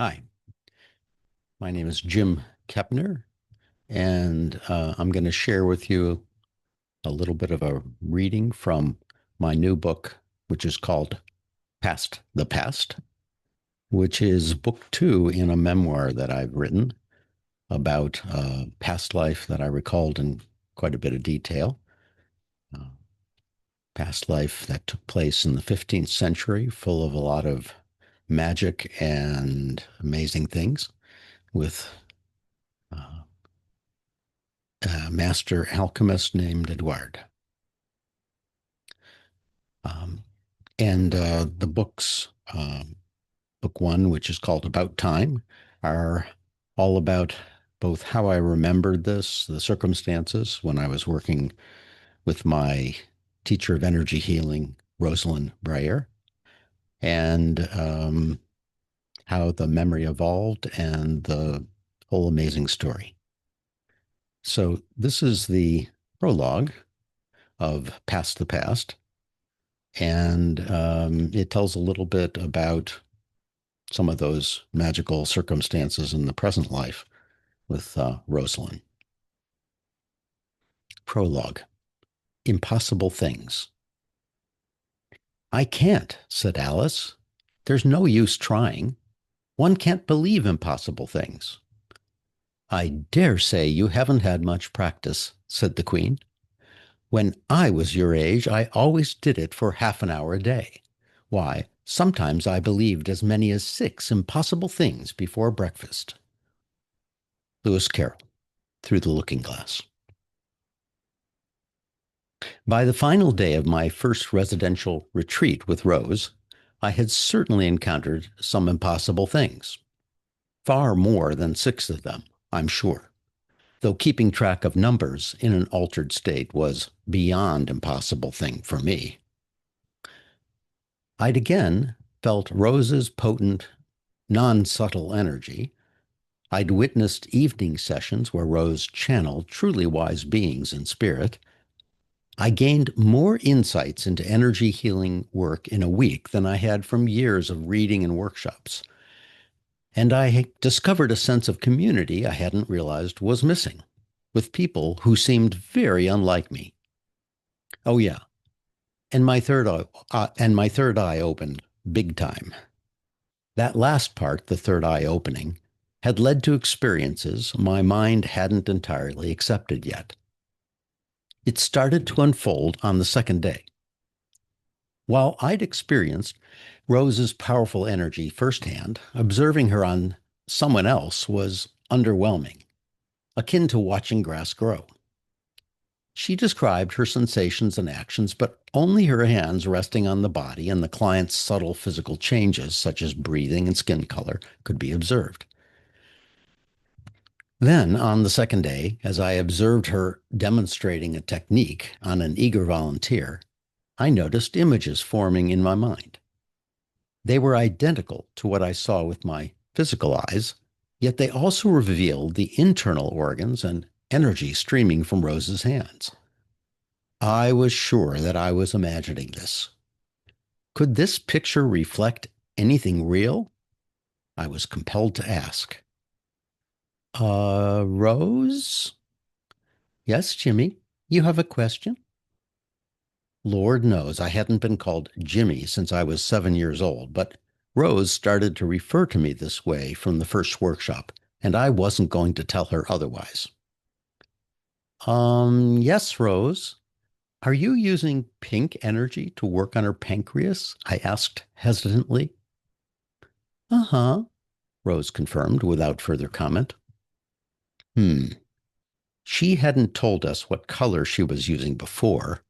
Hi, my name is Jim Kepner, and I'm going to share with you a little bit of a reading from my new book, which is called Past the Past, which is book two in a memoir that I've written about past life that I recalled in quite a bit of detail. Uh, Past life that took place in the 15th century, full of a lot of magic and amazing things with uh, a master alchemist named Edouard. Um, and the books, book one, which is called About Time, are all about both how I remembered this, the circumstances when I was working with my teacher of energy healing, Rosalind Breyer, and how the memory evolved and the whole amazing story. So this is the prologue of Past the Past. And it tells a little bit about some of those magical circumstances in the present life with Rosalind. Prologue. Impossible things. I can't, said Alice. There's no use trying. One can't believe impossible things. I dare say you haven't had much practice, said the Queen. When I was your age, I always did it for half an hour a day. Why, sometimes I believed as many as 6 impossible things before breakfast. Lewis Carroll, Through the Looking Glass. By the final day of my first residential retreat with Rose, I had certainly encountered some impossible things. Far more than 6 of them, I'm sure, though keeping track of numbers in an altered state was beyond impossible thing for me. I'd again felt Rose's potent, non-subtle energy. I'd witnessed evening sessions where Rose channeled truly wise beings in spirit. I gained more insights into energy healing work in a week than I had from years of reading and workshops. And I discovered a sense of community I hadn't realized was missing, with people who seemed very unlike me. Oh yeah, and my third eye opened big time. That last part, the third eye opening, had led to experiences my mind hadn't entirely accepted yet. It started to unfold on the second day. While I'd experienced Rose's powerful energy firsthand, observing her on someone else was underwhelming, akin to watching grass grow. She described her sensations and actions, but only her hands resting on the body and the client's subtle physical changes, such as breathing and skin color, could be observed. Then, on the second day, as I observed her demonstrating a technique on an eager volunteer, I noticed images forming in my mind. They were identical to what I saw with my physical eyes, yet they also revealed the internal organs and energy streaming from Rose's hands. I was sure that I was imagining this. Could this picture reflect anything real? I was compelled to ask. Rose? Yes, Jimmy, you have a question? Lord knows I hadn't been called Jimmy since I was 7 years old, but Rose started to refer to me this way from the first workshop, and I wasn't going to tell her otherwise. Yes, Rose. Are you using pink energy to work on her pancreas? I asked hesitantly. Uh-huh, Rose confirmed without further comment. She hadn't told us what color she was using before,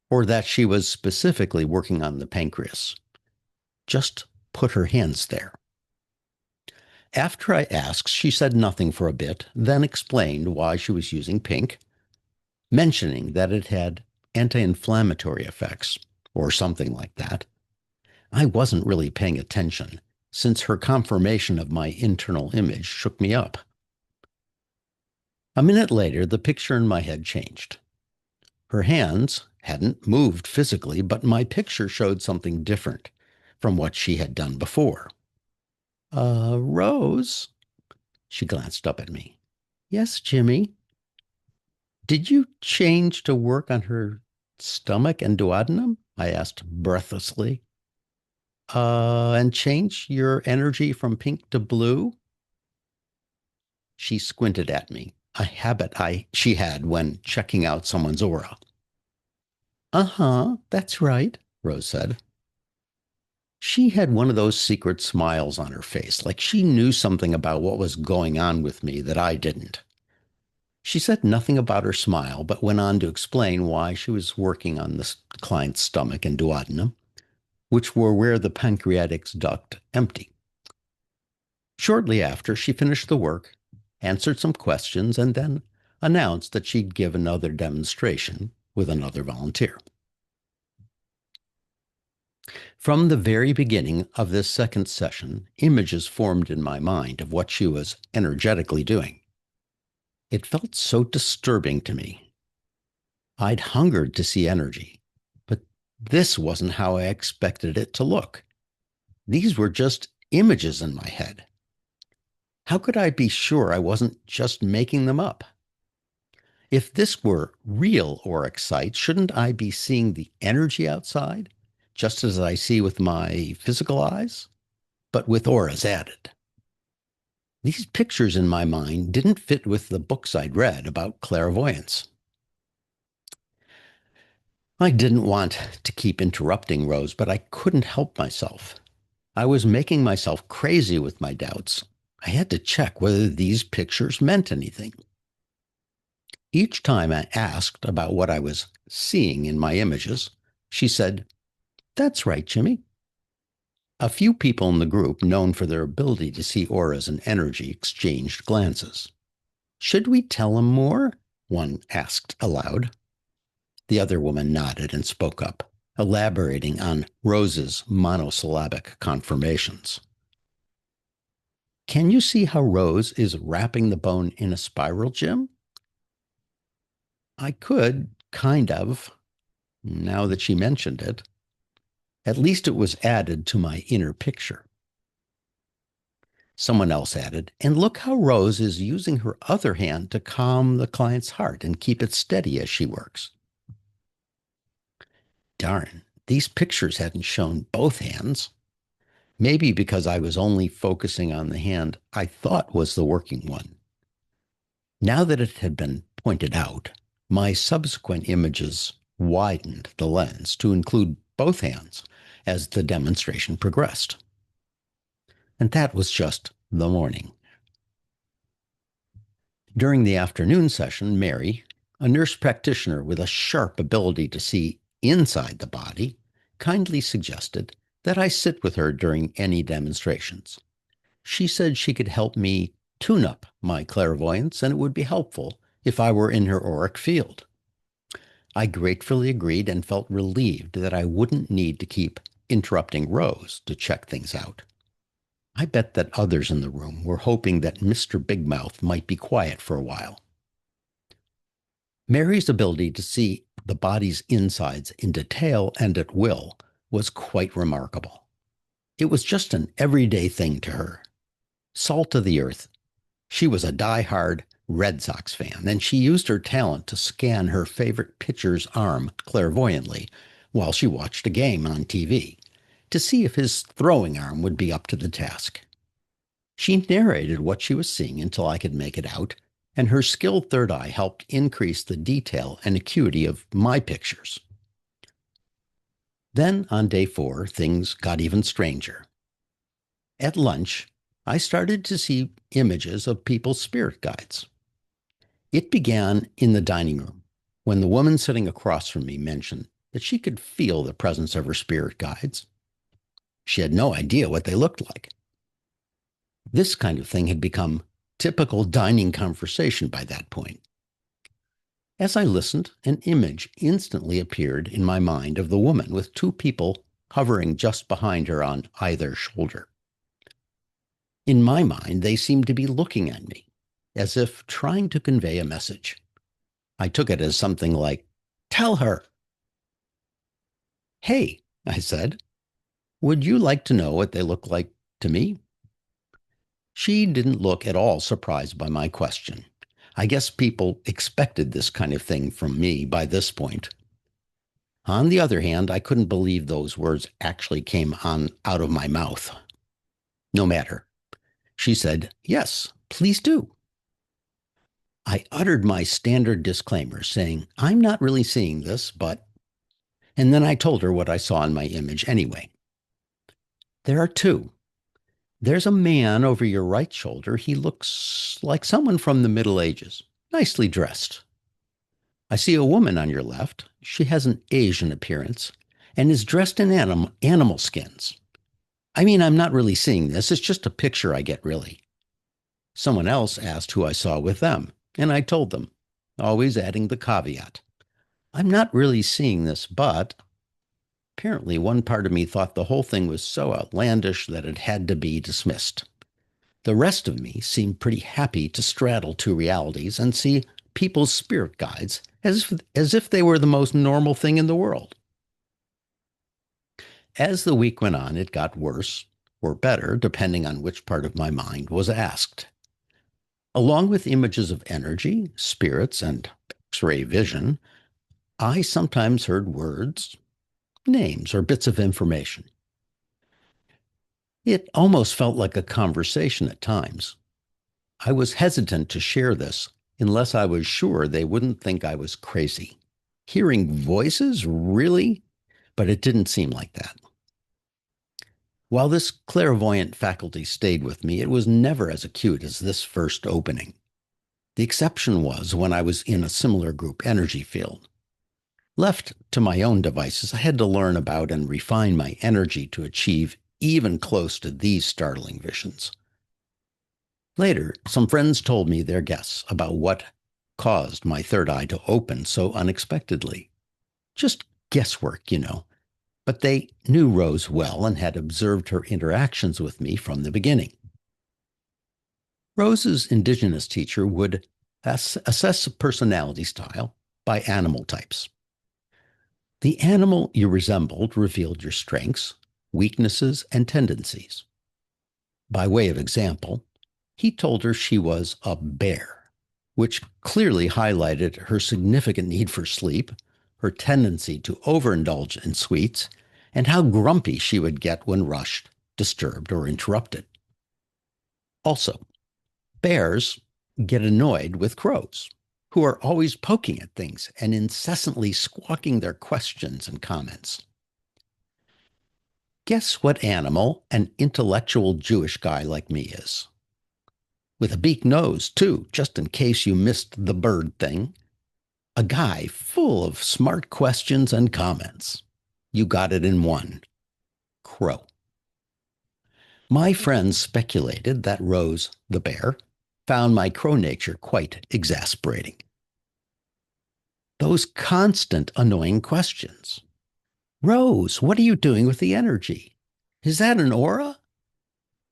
or that she was specifically working on the pancreas. Just put her hands there. After I asked, she said nothing for a bit, then explained why she was using pink, mentioning that it had anti-inflammatory effects, or something like that. I wasn't really paying attention, since her confirmation of my internal image shook me up. A minute later, the picture in my head changed. Her hands hadn't moved physically, but my picture showed something different from what she had done before. Rose, she glanced up at me. Yes, Jimmy. Did you change to work on her stomach and duodenum? I asked breathlessly. And change your energy from pink to blue? She squinted at me, a habit she had when checking out someone's aura. Uh-huh, that's right, Rose said. She had one of those secret smiles on her face, like she knew something about what was going on with me that I didn't. She said nothing about her smile, but went on to explain why she was working on the client's stomach and duodenum, which were where the pancreatic duct empty. Shortly after, she finished the work, answered some questions, and then announced that she'd give another demonstration with another volunteer. From the very beginning of this second session, images formed in my mind of what she was energetically doing. It felt so disturbing to me. I'd hungered to see energy, but this wasn't how I expected it to look. These were just images in my head. How could I be sure I wasn't just making them up? If this were real auric sight, shouldn't I be seeing the energy outside, just as I see with my physical eyes, but with auras added? These pictures in my mind didn't fit with the books I'd read about clairvoyance. I didn't want to keep interrupting Rose, but I couldn't help myself. I was making myself crazy with my doubts. I had to check whether these pictures meant anything. Each time I asked about what I was seeing in my images, she said, "That's right, Jimmy." A few people in the group, known for their ability to see auras and energy, exchanged glances. "Should we tell him more?" one asked aloud. The other woman nodded and spoke up, elaborating on Rose's monosyllabic confirmations. "Can you see how Rose is wrapping the bone in a spiral, Jim?" I could, kind of, now that she mentioned it. At least it was added to my inner picture. Someone else added, "And look how Rose is using her other hand to calm the client's heart and keep it steady as she works." Darn, these pictures hadn't shown both hands. Maybe because I was only focusing on the hand I thought was the working one. Now that it had been pointed out, my subsequent images widened the lens to include both hands as the demonstration progressed. And that was just the morning. During the afternoon session, Mary, a nurse practitioner with a sharp ability to see inside the body, kindly suggested that I sit with her during any demonstrations. She said she could help me tune up my clairvoyance, and it would be helpful if I were in her auric field. I gratefully agreed and felt relieved that I wouldn't need to keep interrupting Rose to check things out. I bet that others in the room were hoping that Mr. Big Mouth might be quiet for a while. Mary's ability to see the body's insides in detail and at will was quite remarkable. It was just an everyday thing to her. Salt of the earth. She was a die-hard Red Sox fan, and she used her talent to scan her favorite pitcher's arm clairvoyantly while she watched a game on TV to see if his throwing arm would be up to the task. She narrated what she was seeing until I could make it out, and her skilled third eye helped increase the detail and acuity of my pictures. Then, on day 4, things got even stranger. At lunch, I started to see images of people's spirit guides. It began in the dining room when the woman sitting across from me mentioned that she could feel the presence of her spirit guides. She had no idea what they looked like. This kind of thing had become typical dining conversation by that point. As I listened, an image instantly appeared in my mind of the woman with 2 people hovering just behind her on either shoulder. In my mind, they seemed to be looking at me, as if trying to convey a message. I took it as something like, "Tell her." "Hey," I said, "would you like to know what they look like to me?" She didn't look at all surprised by my question. I guess people expected this kind of thing from me by this point. On the other hand, I couldn't believe those words actually came on out of my mouth. No matter. She said, "Yes, please do." I uttered my standard disclaimer saying, "I'm not really seeing this, but..." And then I told her what I saw in my image anyway. "There are two. There's a man over your right shoulder. He looks like someone from the Middle Ages, nicely dressed. I see a woman on your left. She has an Asian appearance and is dressed in animal skins. I mean, I'm not really seeing this. It's just a picture I get, really." Someone else asked who I saw with them, and I told them, always adding the caveat, "I'm not really seeing this, but..." Apparently, one part of me thought the whole thing was so outlandish that it had to be dismissed. The rest of me seemed pretty happy to straddle two realities and see people's spirit guides as if they were the most normal thing in the world. As the week went on, it got worse or better, depending on which part of my mind was asked. Along with images of energy, spirits, and X-ray vision, I sometimes heard words, names, or bits of information. It almost felt like a conversation at times. I was hesitant to share this unless I was sure they wouldn't think I was crazy. Hearing voices? Really? But it didn't seem like that. While this clairvoyant faculty stayed with me, it was never as acute as this first opening. The exception was when I was in a similar group energy field. Left to my own devices, I had to learn about and refine my energy to achieve even close to these startling visions. Later, some friends told me their guess about what caused my third eye to open so unexpectedly. Just guesswork, But they knew Rose well and had observed her interactions with me from the beginning. Rose's indigenous teacher would assess personality style by animal types. The animal you resembled revealed your strengths, weaknesses, and tendencies. By way of example, he told her she was a bear, which clearly highlighted her significant need for sleep, her tendency to overindulge in sweets, and how grumpy she would get when rushed, disturbed, or interrupted. Also, bears get annoyed with crows, who are always poking at things and incessantly squawking their questions and comments. Guess what animal an intellectual Jewish guy like me is? With a beak nose, too, just in case you missed the bird thing. A guy full of smart questions and comments. You got it in one. Crow. My friends speculated that Rose, the bear, found my crow nature quite exasperating. Those constant annoying questions. "Rose, what are you doing with the energy? Is that an aura?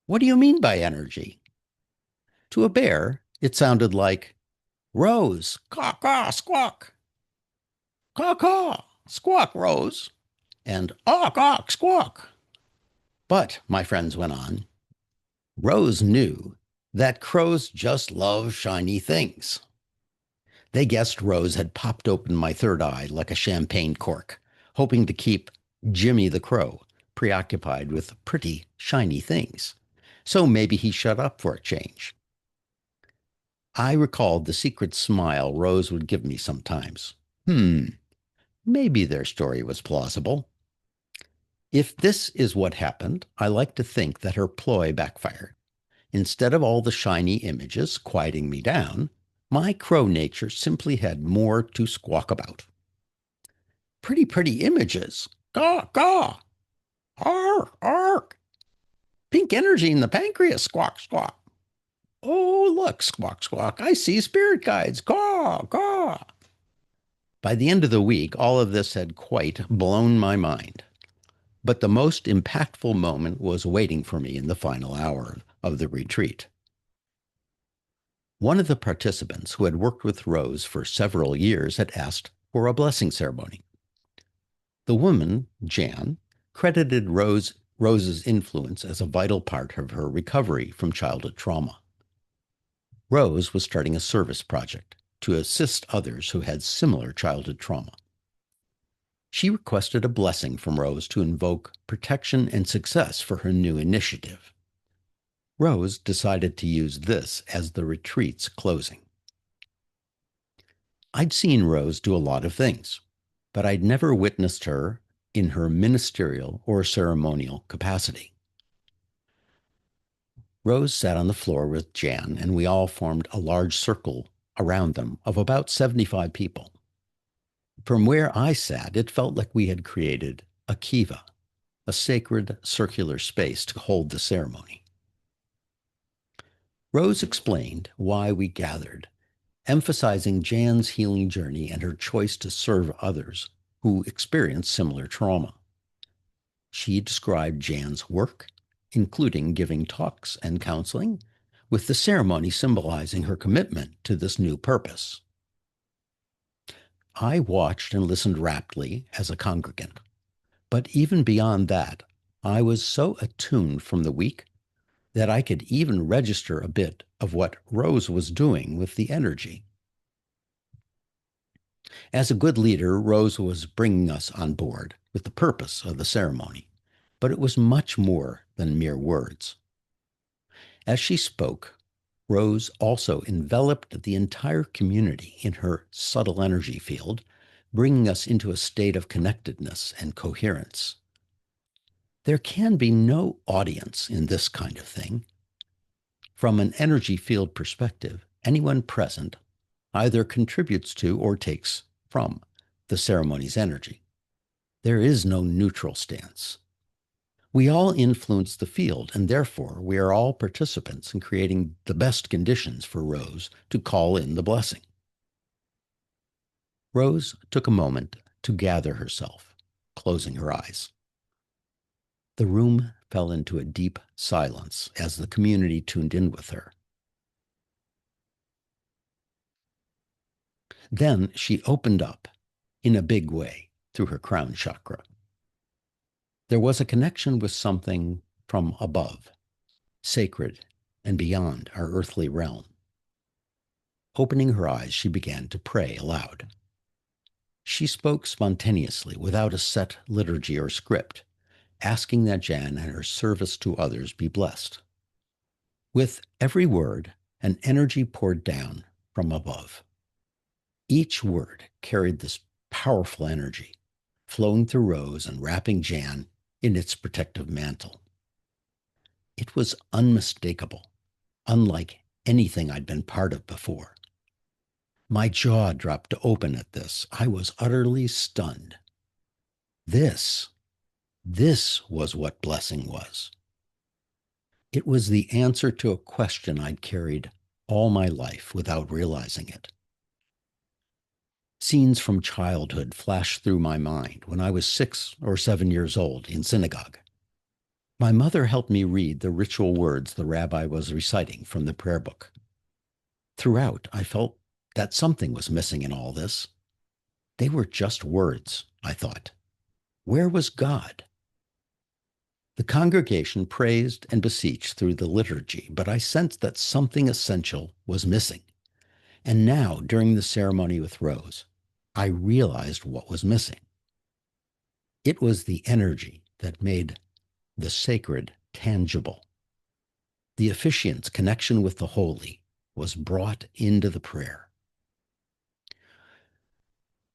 What do you mean by energy?" To a bear, it sounded like, "Rose, caw, caw, squawk. Caw, caw, squawk, Rose." And "awk, awk, squawk." But, my friends went on, Rose knew that crows just love shiny things. They guessed Rose had popped open my third eye like a champagne cork, hoping to keep Jimmy the Crow preoccupied with pretty, shiny things. So maybe he shut up for a change. I recalled the secret smile Rose would give me sometimes. Maybe their story was plausible. If this is what happened, I like to think that her ploy backfired. Instead of all the shiny images quieting me down, my crow nature simply had more to squawk about. Pretty images. Gaw, gaw. Ark, ark. Pink energy in the pancreas. Squawk, squawk. Oh, look, squawk, squawk. I see spirit guides. Gaw, gaw. By the end of the week, all of this had quite blown my mind. But the most impactful moment was waiting for me in the final hour of the retreat. One of the participants who had worked with Rose for several years had asked for a blessing ceremony. The woman, Jan, credited Rose Rose's influence as a vital part of her recovery from childhood trauma. Rose was starting a service project to assist others who had similar childhood trauma. She requested a blessing from Rose to invoke protection and success for her new initiative. Rose decided to use this as the retreat's closing. I'd seen Rose do a lot of things, but I'd never witnessed her in her ministerial or ceremonial capacity. Rose sat on the floor with Jan, and we all formed a large circle around them of about 75 people. From where I sat, it felt like we had created a kiva, a sacred circular space to hold the ceremony. Rose explained why we gathered, emphasizing Jan's healing journey and her choice to serve others who experienced similar trauma. She described Jan's work, including giving talks and counseling, with the ceremony symbolizing her commitment to this new purpose. I watched and listened raptly as a congregant, but even beyond that, I was so attuned from the week that I could even register a bit of what Rose was doing with the energy. As a good leader, Rose was bringing us on board with the purpose of the ceremony, but it was much more than mere words. As she spoke, Rose also enveloped the entire community in her subtle energy field, bringing us into a state of connectedness and coherence. There can be no audience in this kind of thing. From an energy field perspective, anyone present either contributes to or takes from the ceremony's energy. There is no neutral stance. We all influence the field, and therefore we are all participants in creating the best conditions for Rose to call in the blessing. Rose took a moment to gather herself, closing her eyes. The room fell into a deep silence as the community tuned in with her. Then she opened up in a big way through her crown chakra. There was a connection with something from above, sacred and beyond our earthly realm. Opening her eyes, she began to pray aloud. She spoke spontaneously without a set liturgy or script, asking that Jan and her service to others be blessed. With every word, an energy poured down from above. Each word carried this powerful energy, flowing through Rose and wrapping Jan in its protective mantle. It was unmistakable, unlike anything I'd been part of before. My jaw dropped open at this. I was utterly stunned. This was what blessing was. It was the answer to a question I'd carried all my life without realizing it. Scenes from childhood flashed through my mind when I was 6 or 7 years old in synagogue. My mother helped me read the ritual words the rabbi was reciting from the prayer book. Throughout, I felt that something was missing in all this. They were just words, I thought. Where was God? The congregation praised and beseeched through the liturgy, but I sensed that something essential was missing. And now, during the ceremony with Rose, I realized what was missing. It was the energy that made the sacred tangible. The officiant's connection with the holy was brought into the prayer.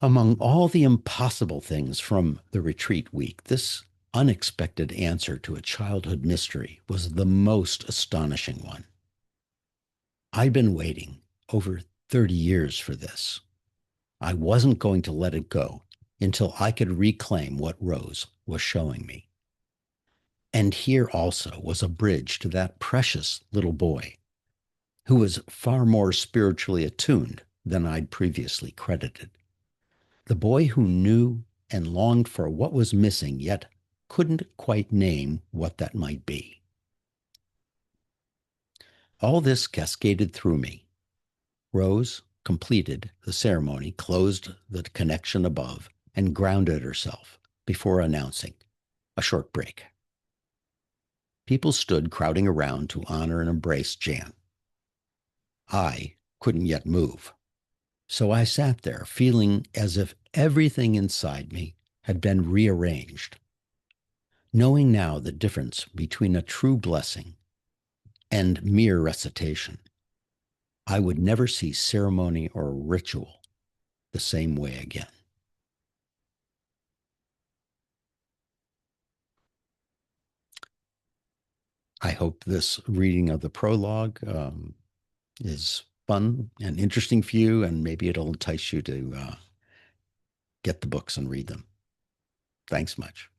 Among all the impossible things from the retreat week, this unexpected answer to a childhood mystery was the most astonishing one. I'd been waiting over 30 years for this. I wasn't going to let it go until I could reclaim what Rose was showing me. And here also was a bridge to that precious little boy who was far more spiritually attuned than I'd previously credited. The boy who knew and longed for what was missing, yet couldn't quite name what that might be. All this cascaded through me. Rose completed the ceremony, closed the connection above, and grounded herself before announcing a short break. People stood crowding around to honor and embrace Jan. I couldn't yet move. So I sat there feeling as if everything inside me had been rearranged. Knowing now the difference between a true blessing and mere recitation, I would never see ceremony or ritual the same way again. I hope this reading of the prologue is fun and interesting for you, and maybe it'll entice you to get the books and read them. Thanks much.